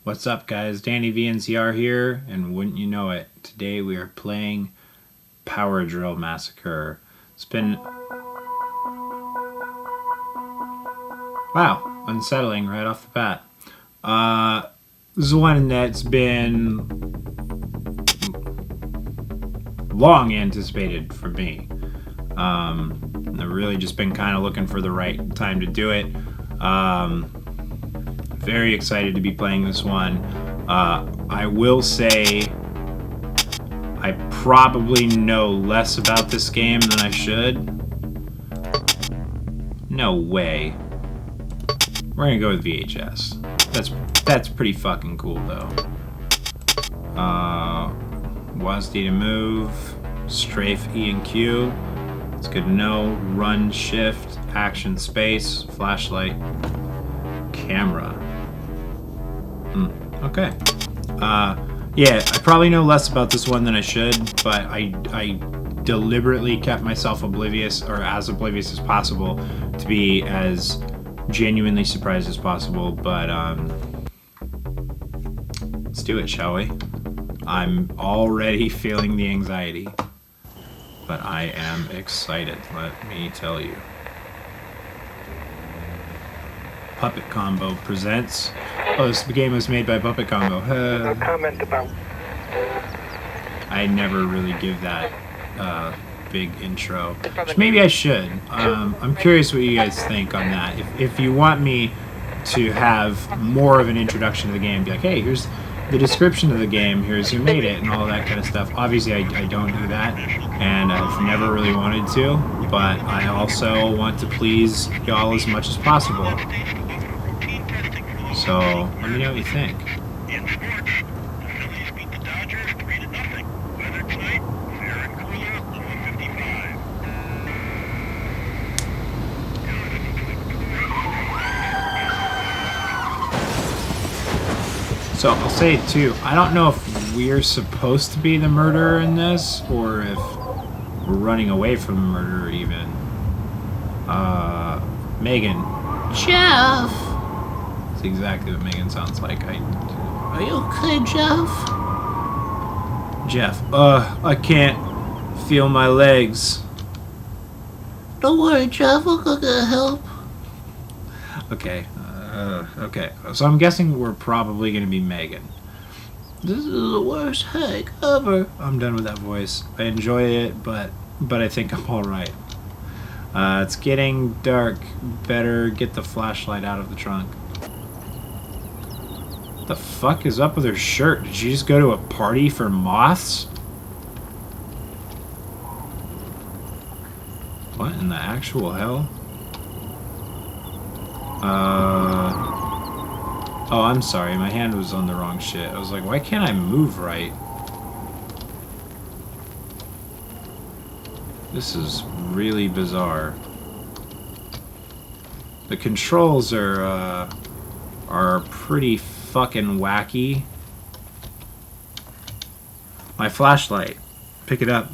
What's up, guys? DannyVNCR here, and wouldn't you know it, today we are playing Power Drill Massacre. It's been... wow, unsettling right off the bat. This is one that's been long anticipated for me. I've really just been kind of looking for the right time to do it. Very excited to be playing this one. I will say I probably know less about this game than I should. No way. We're gonna go with VHS. That's pretty fucking cool though. WASD to move, strafe E and Q. It's good to know. Run, shift, action, space, flashlight, camera. Okay. Yeah, I probably know less about this one than I should, but I deliberately kept myself oblivious, or as oblivious as possible, to be as genuinely surprised as possible. But let's do it, shall we? I'm already feeling the anxiety, but I am excited, let me tell you. Puppet Combo presents. Oh, this game was made by Puppet Combo. No comment about. I never really give that big intro. Which maybe I should. I'm curious what you guys think on that. If you want me to have more of an introduction to the game, be like, hey, here's the description of the game, here's who made it, and all that kind of stuff. Obviously, I don't do that, and I've never really wanted to, but I also want to please y'all as much as possible. So, let me know what you think. In sports, the Phillies beat the Dodgers 3-0. Weather tonight, fair and cooler, low of 55. So, I'll say it too, I don't know if we're supposed to be the murderer in this, or if we're running away from the murderer even. Megan. Jeff! That's exactly what Megan sounds like. Are you okay, Jeff? Jeff, I can't feel my legs. Don't worry, Jeff, I'll go get help. Okay, okay. So I'm guessing we're probably gonna be Megan. This is the worst headache ever. I'm done with that voice. I enjoy it, but I think I'm alright. It's getting dark. Better get the flashlight out of the trunk. What the fuck is up with her shirt? Did she just go to a party for moths? What in the actual hell? Oh, I'm sorry. My hand was on the wrong shit. I was like, why can't I move right? This is really bizarre. The controls are pretty fucking wacky. My flashlight. Pick it up.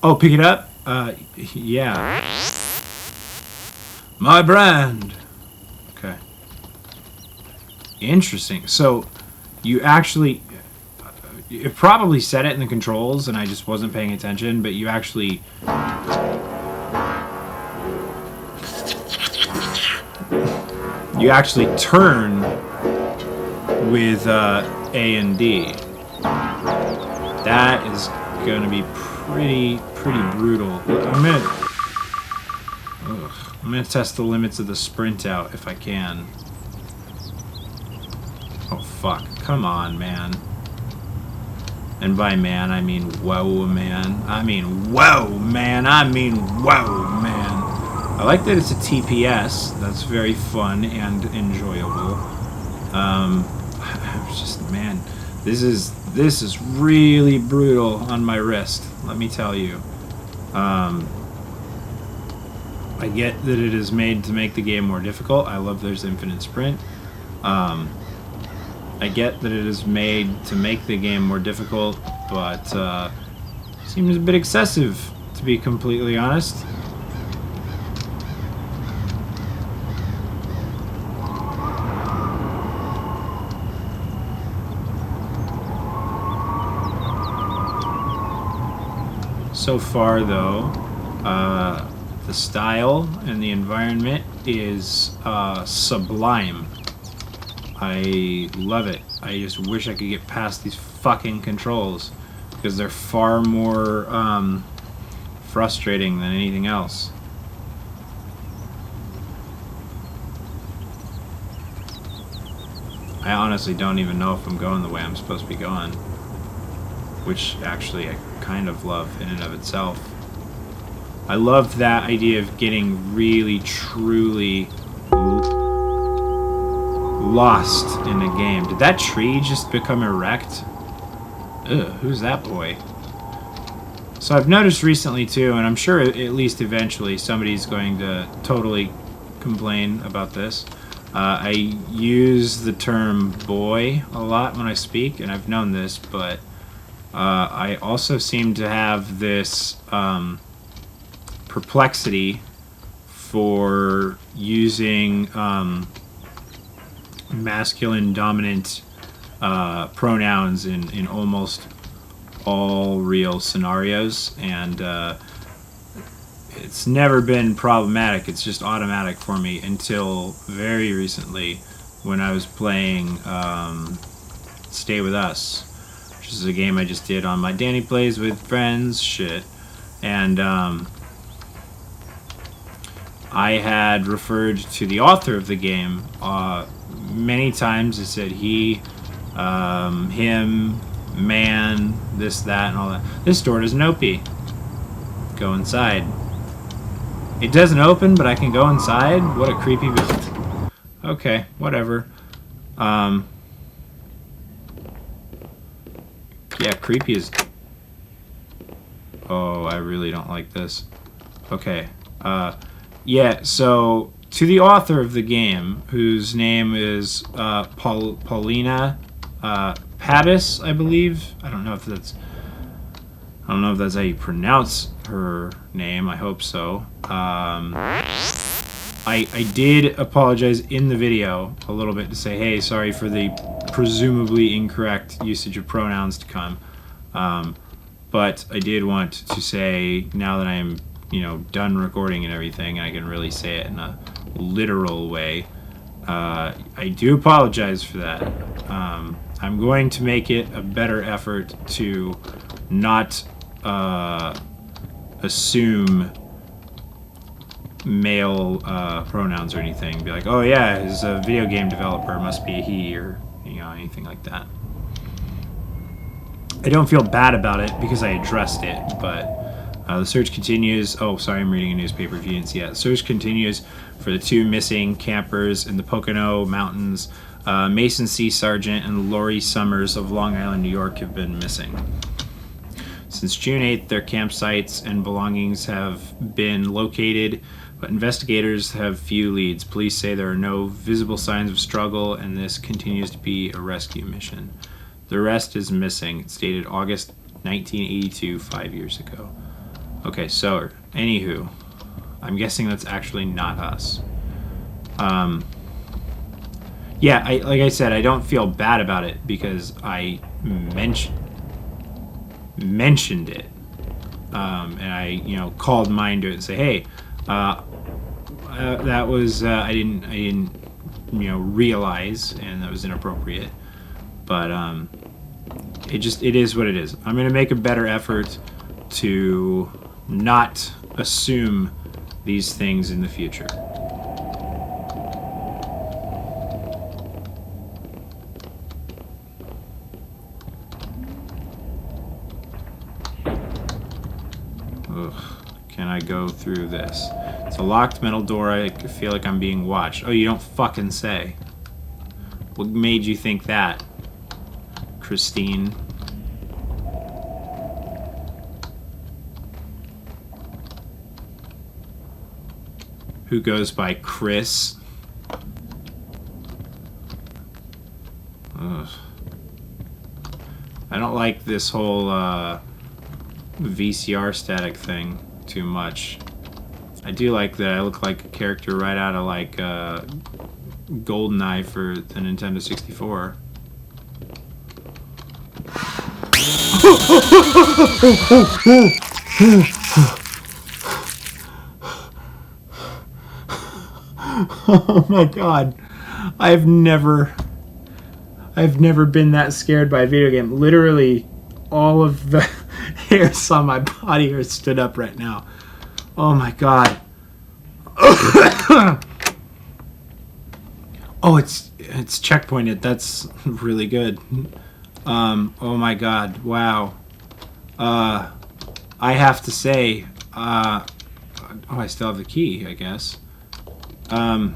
Oh, pick it up? Yeah. My brand. Okay. Interesting. So, you actually... it probably said it in the controls, and I just wasn't paying attention, but you actually... you actually turn with A and D. That is gonna be pretty brutal. I'm gonna test the limits of the sprint out if I can. Oh fuck! Come on, man. And by man, I mean whoa, man. I mean whoa, man. I mean whoa, man. I like that it's a TPS. That's very fun and enjoyable. Just, man, this is really brutal on my wrist. Let me tell you. I get that it is made to make the game more difficult. I love there's infinite sprint. I get that it is made to make the game more difficult, but seems a bit excessive, to be completely honest. So far, though, the style and the environment is sublime. I love it. I just wish I could get past these fucking controls, because they're far more frustrating than anything else. I honestly don't even know if I'm going the way I'm supposed to be going, which actually I kind of love in and of itself. I love that idea of getting really, truly lost in a game. Did that tree just become erect? Ugh, who's that boy? So I've noticed recently too, and I'm sure at least eventually somebody's going to totally complain about this. I use the term boy a lot when I speak, and I've known this, but I also seem to have this perplexity for using masculine dominant pronouns in almost all real scenarios, and it's never been problematic. It's just automatic for me until very recently when I was playing Stay With Us, which is a game I just did on my Danny Plays with Friends shit, and I had referred to the author of the game many times. I said he, him, man, this, that, and all that. This door doesn't open. Go inside. It doesn't open, but I can go inside? What a creepy bit. Okay, whatever. Yeah, creepy is... Oh, I really don't like this. Okay. Yeah, so to the author of the game, whose name is Paulina Pattis, I believe. I don't know if that's how you pronounce her name. I hope so. I did apologize in the video a little bit to say, hey, sorry for the presumably incorrect usage of pronouns to come. But I did want to say, now that I am, done recording and everything, and I can really say it in a literal way, I do apologize for that. I'm going to make it a better effort to not assume male pronouns or anything. Be like, oh yeah, he's a video game developer, must be a he, or anything like that. I don't feel bad about it because I addressed it, but the search continues. Oh, sorry, I'm reading a newspaper if you didn't see that. The search continues for the two missing campers in the Pocono Mountains. Mason C. Sargent and Lori Summers of Long Island, New York have been missing. Since June 8th, their campsites and belongings have been located, but investigators have few leads. Police say there are no visible signs of struggle, and this continues to be a rescue mission. The rest is missing. It's dated August 1982, 5 years ago. Okay, so, anywho, I'm guessing that's actually not us. Yeah, like I said, I don't feel bad about it because I mentioned it, and I called mine to it and say, hey, that was I didn't realize, and that was inappropriate, but it is what it is. I'm gonna make a better effort to not assume these things in the future. Can I go through this? It's a locked metal door. I feel like I'm being watched. Oh, you don't fucking say. What made you think that, Christine? Who goes by Chris? Ugh. I don't like this whole VCR static thing too much. I do like that I look like a character right out of like GoldenEye for the Nintendo 64. Oh my god. I've never been that scared by a video game. Literally all of the hairs on my body are stood up right now. Oh my god. Oh, it's checkpointed. That's really good. Oh my god. Wow. I have to say, oh, I still have the key, I guess. I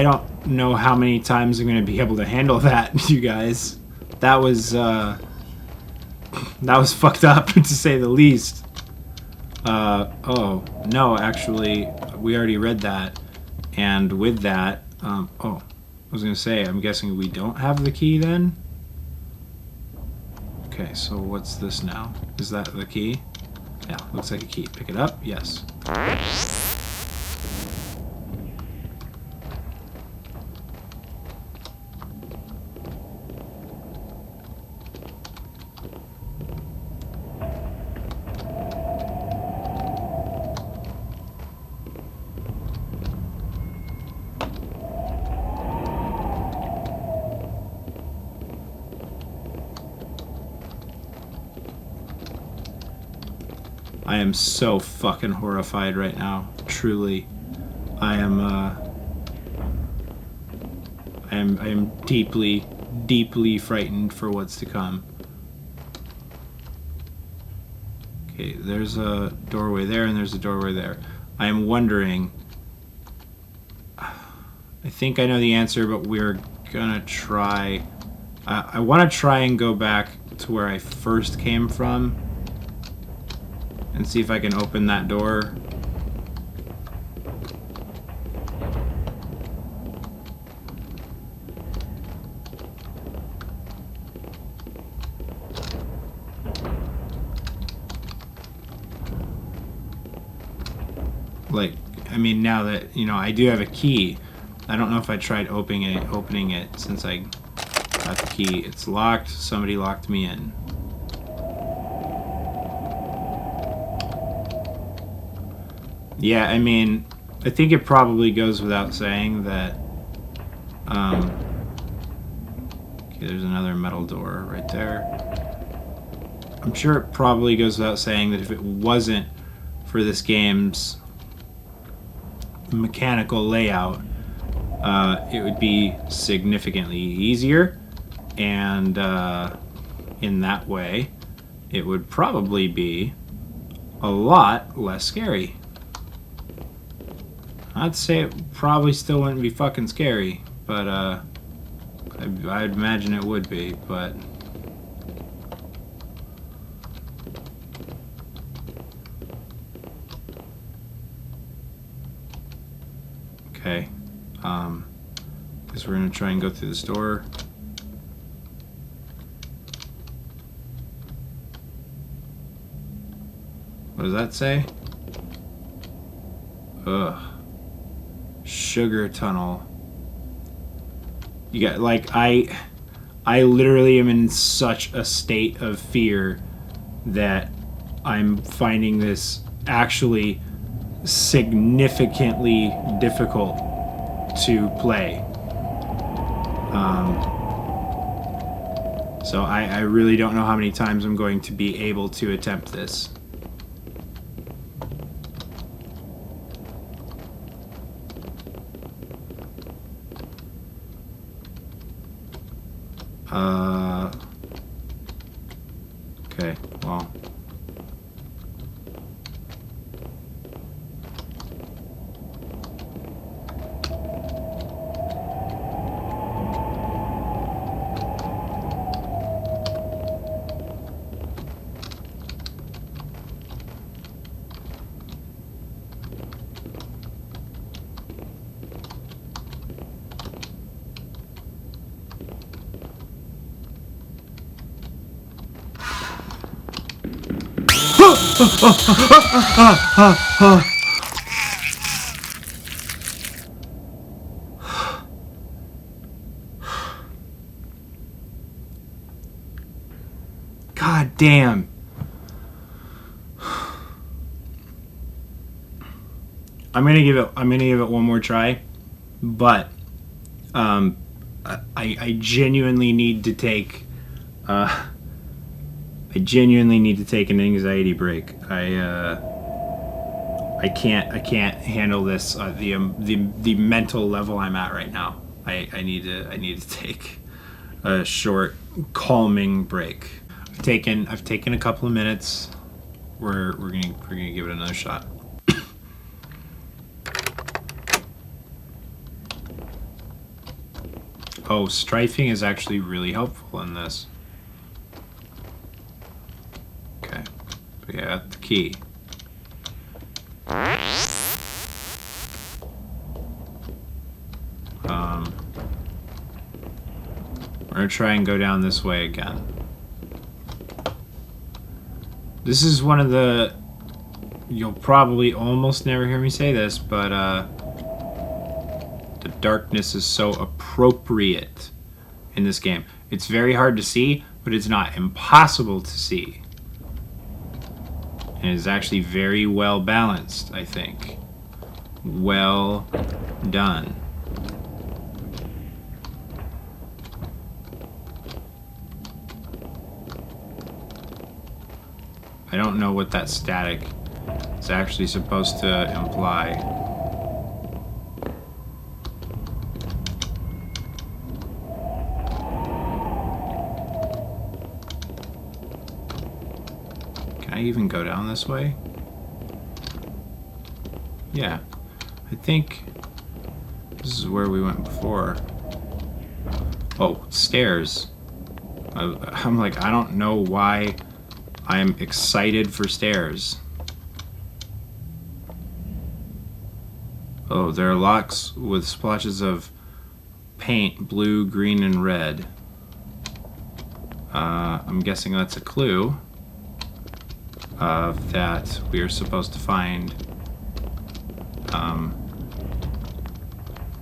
don't know how many times I'm going to be able to handle that, you guys. That was fucked up, to say the least. Oh, no, actually, we already read that. And with that, oh, I was going to say, I'm guessing we don't have the key then? Okay, so what's this now? Is that the key? Yeah, looks like a key. Pick it up? Yes. I am so fucking horrified right now. Truly. I am deeply, deeply frightened for what's to come. Okay, there's a doorway there and there's a doorway there. I am wondering... I think I know the answer, but we're gonna try... I want to try and go back to where I first came from and see if I can open that door. Like, I mean, now that, you know, I do have a key, I don't know if I tried opening it since I got the key. It's locked. Somebody locked me in. Yeah, I mean, I think it probably goes without saying that, okay, there's another metal door right there. I'm sure it probably goes without saying that if it wasn't for this game's mechanical layout, it would be significantly easier, and in that way, it would probably be a lot less scary. I'd say it probably still wouldn't be fucking scary, but I'd imagine it would be, but... Okay, guess we're gonna try and go through this door. What does that say? Ugh. Sugar tunnel. You got, like, I literally am in such a state of fear that I'm finding this actually significantly difficult to play. So I really don't know how many times I'm going to be able to attempt this. Okay, well. God damn. I'm gonna give it one more try, but I genuinely need to take an anxiety break. I can't handle this the mental level I'm at right now. I need to take a short calming break. I've taken a couple of minutes. We're gonna give it another shot. Oh, strafing is actually really helpful in this. Okay, so yeah, that's the key. We're gonna try and go down this way again. This is one of the... You'll probably almost never hear me say this, but the darkness is so appropriate in this game. It's very hard to see, but it's not impossible to see. And it's actually very well balanced, I think. Well done. I don't know what that static is actually supposed to imply. Can I even go down this way? Yeah. I think this is where we went before. Oh, stairs. I'm like, I don't know why I'm excited for stairs. Oh, there are locks with splotches of paint, blue, green, and red. I'm guessing that's a clue that we are supposed to find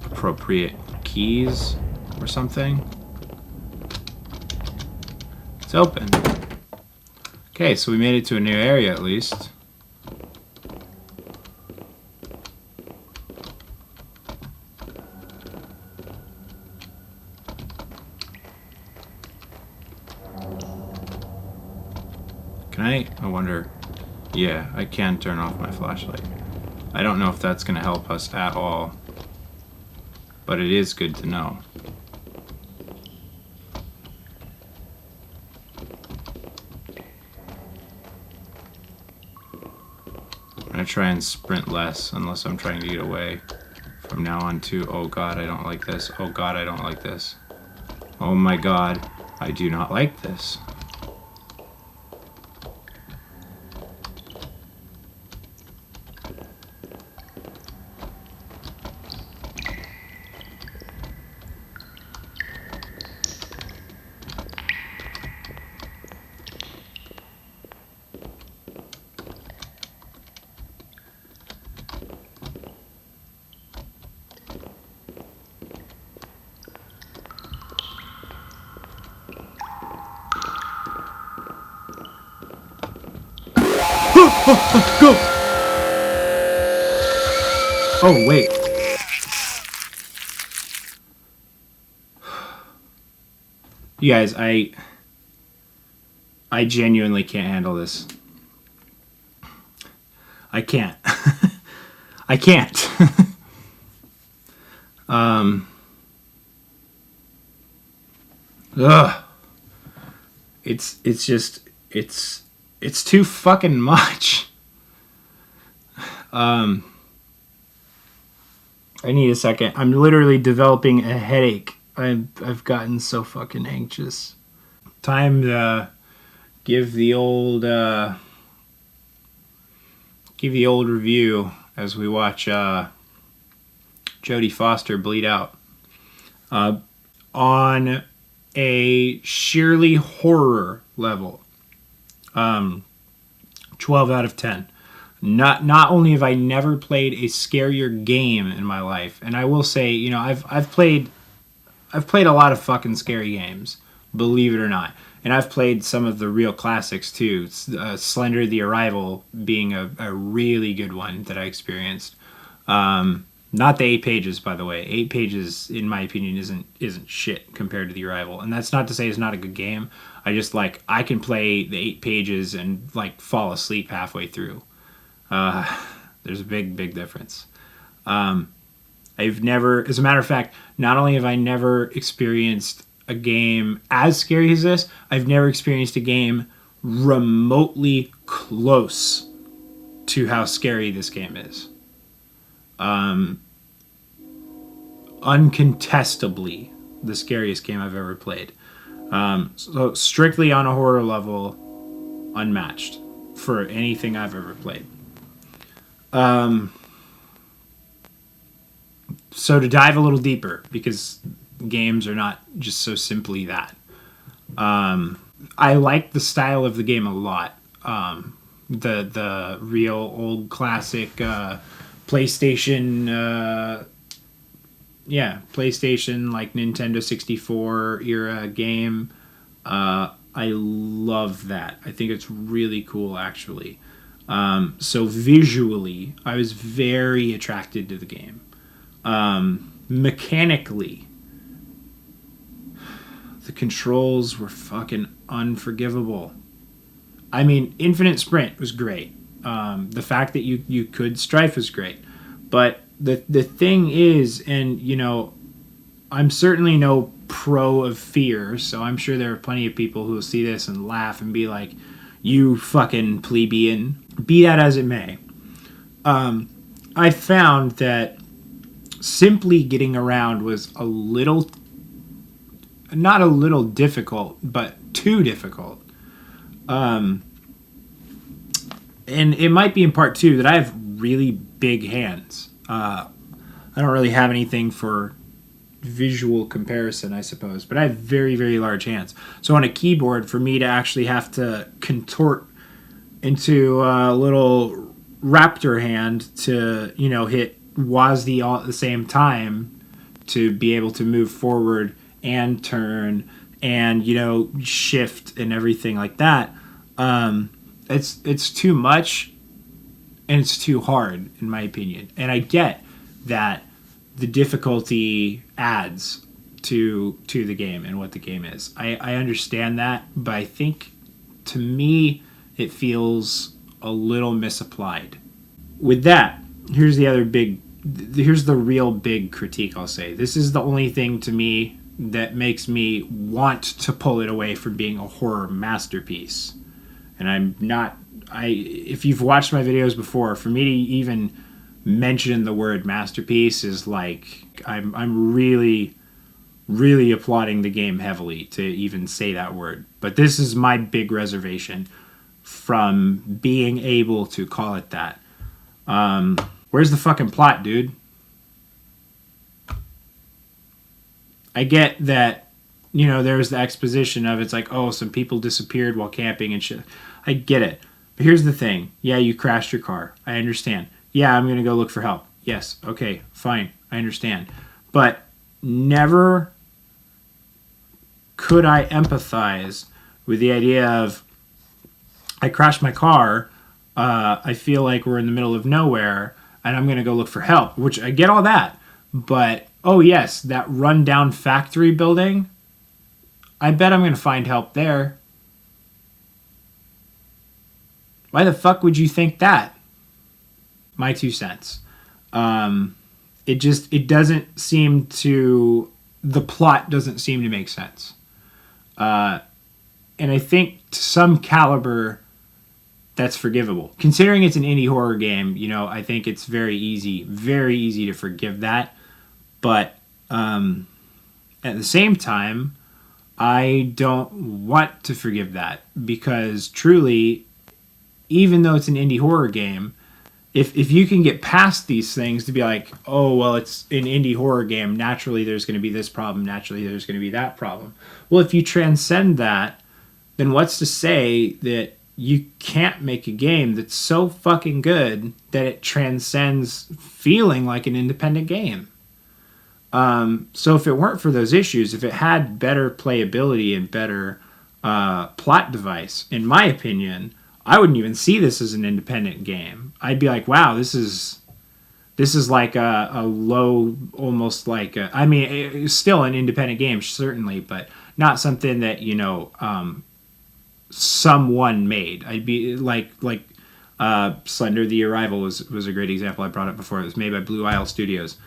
appropriate keys or something. It's open. Okay, so we made it to a new area at least. Can I wonder... Yeah, I can turn off my flashlight. I don't know if that's going to help us at all, but it is good to know. I'm going to try and sprint less unless I'm trying to get away from now on to, oh god, I don't like this. Oh god, I don't like this. Oh my god, I do not like this. Go! Oh, wait. You guys, I genuinely can't handle this. I can't. I can't. Ugh. It's too fucking much. I need a second. I'm literally developing a headache. I've gotten so fucking anxious. Time to give the old review as we watch Jodie Foster bleed out. On a sheerly horror level, 12 out of 10. Not only have I never played a scarier game in my life, and I will say, you know, I've played a lot of fucking scary games, believe it or not. And I've played some of the real classics too. Slender the Arrival being a really good one that I experienced. Not the 8 pages, by the way. 8 pages, in my opinion, isn't shit compared to The Arrival. And that's not to say it's not a good game. I just I can play the 8 pages and fall asleep halfway through. There's a big difference. I've never, as a matter of fact, not only have I never experienced a game as scary as this, I've never experienced a game remotely close to how scary this game is. Uncontestably the scariest game I've ever played. So strictly on a horror level, unmatched for anything I've ever played. So to dive a little deeper, because games are not just so simply that. I like the style of the game a lot. The real old classic PlayStation, PlayStation like Nintendo 64 era game. I love that. I think it's really cool, actually. So visually, I was very attracted to the game. Mechanically, the controls were fucking unforgivable. I mean, Infinite Sprint was great. The fact that you could strafe was great. But the thing is, and I'm certainly no pro of fear, so I'm sure there are plenty of people who will see this and laugh and be like, you fucking plebeian. Be that as it may. I found that simply getting around was not a little difficult, but too difficult. And it might be in part too that I have really big hands. I don't really have anything for visual comparison, I suppose, but I have very, very large hands. So on a keyboard, for me to actually have to contort into a little raptor hand to, hit WASD all at the same time to be able to move forward and turn and, shift and everything like that. It's too much and it's too hard, in my opinion. And I get that the difficulty adds to the game and what the game is. I understand that, but I think, to me, it feels a little misapplied. With that, here's the real big critique I'll say. This is the only thing to me that makes me want to pull it away from being a horror masterpiece. And if you've watched my videos before, for me to even mention the word masterpiece is I'm really, really applauding the game heavily to even say that word. But this is my big reservation from being able to call it that. Where's the fucking plot, dude? I get that, there's the exposition of it's some people disappeared while camping and shit. I get it. But here's the thing. Yeah, you crashed your car. I understand. Yeah, I'm going to go look for help. Yes, okay, fine. I understand. But never could I empathize with the idea of, I crashed my car, I feel like we're in the middle of nowhere, and I'm going to go look for help, which I get all that. But, oh yes, that rundown factory building, I bet I'm going to find help there. Why the fuck would you think that? My 2 cents. It doesn't seem to, the plot doesn't seem to make sense. And I think to some caliber, that's forgivable. Considering it's an indie horror game, I think it's very easy to forgive that. But at the same time, I don't want to forgive that, because truly, even though it's an indie horror game, if you can get past these things to be like, oh, well, it's an indie horror game, naturally there's going to be this problem, naturally there's going to be that problem. Well, if you transcend that, then what's to say that you can't make a game that's so fucking good that it transcends feeling like an independent game? So if it weren't for those issues, if it had better playability and better plot device. In my opinion, I wouldn't even see this as an independent game. I'd be like, wow, this is like a low, almost like I mean, it's still an independent game, certainly, but not something that someone made. I'd be like Slender: The Arrival was a great example. I brought up before. It was made by Blue Isle Studios.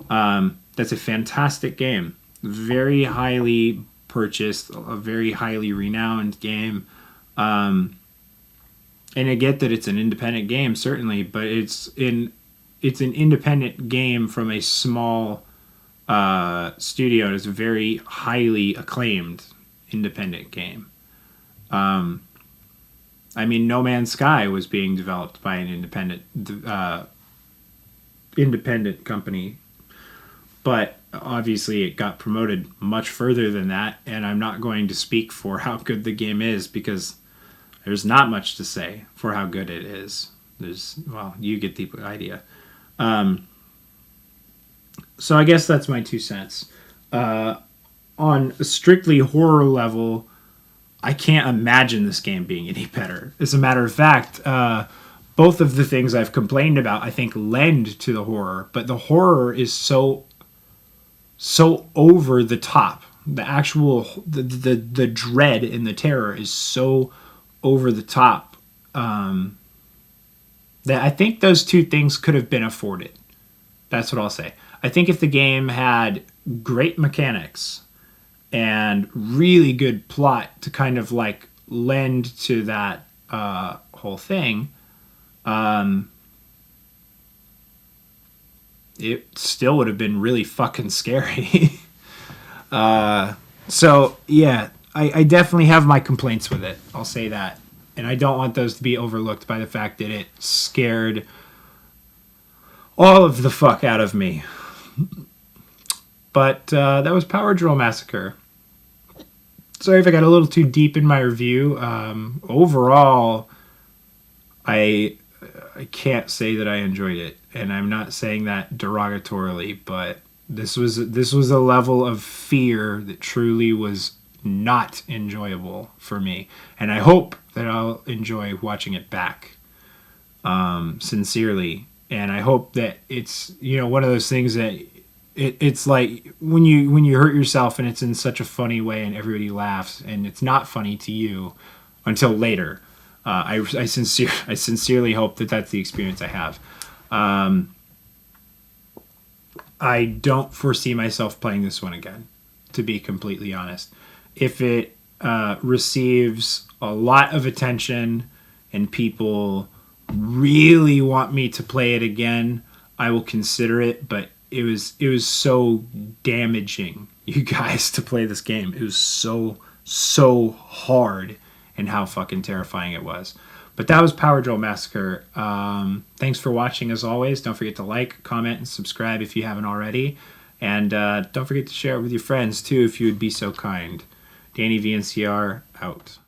That's a fantastic game, very highly purchased, a very highly renowned game. And I get that it's an independent game, certainly, but it's an independent game from a small studio. It's a very highly acclaimed independent game. I mean, No Man's Sky was being developed by an independent company, but obviously it got promoted much further than that, and I'm not going to speak for how good the game is because there's not much to say for how good it is. Well, you get the idea. So I guess that's my 2 cents. On a strictly horror level, I can't imagine this game being any better. As a matter of fact, both of the things I've complained about, I think, lend to the horror, but the horror is so over the top. The actual the dread and the terror is so over the top that I think those two things could have been afforded. That's what I'll say. I think if the game had great mechanics and really good plot to kind of like lend to that whole thing, it still would have been really fucking scary. So yeah, I definitely have my complaints with it. I'll say that. And I don't want those to be overlooked by the fact that it scared all of the fuck out of me. But that was Power Drill Massacre. Sorry if I got a little too deep in my review. Overall, I can't say that I enjoyed it, and I'm not saying that derogatorily, but this was a level of fear that truly was not enjoyable for me, and I hope that I'll enjoy watching it back, sincerely. And I hope that it's one of those things that it's like when you hurt yourself and it's in such a funny way and everybody laughs and it's not funny to you until later. I sincerely hope that that's the experience I have. I don't foresee myself playing this one again, to be completely honest. If it receives a lot of attention and people really want me to play it again, I will consider it, but it was so damaging, you guys, to play this game. It was so hard, and how fucking terrifying it was. But that was Power Drill Massacre. Thanks for watching, as always. Don't forget to like, comment, and subscribe if you haven't already. And don't forget to share it with your friends, too, if you would be so kind. DannyVNCR, out.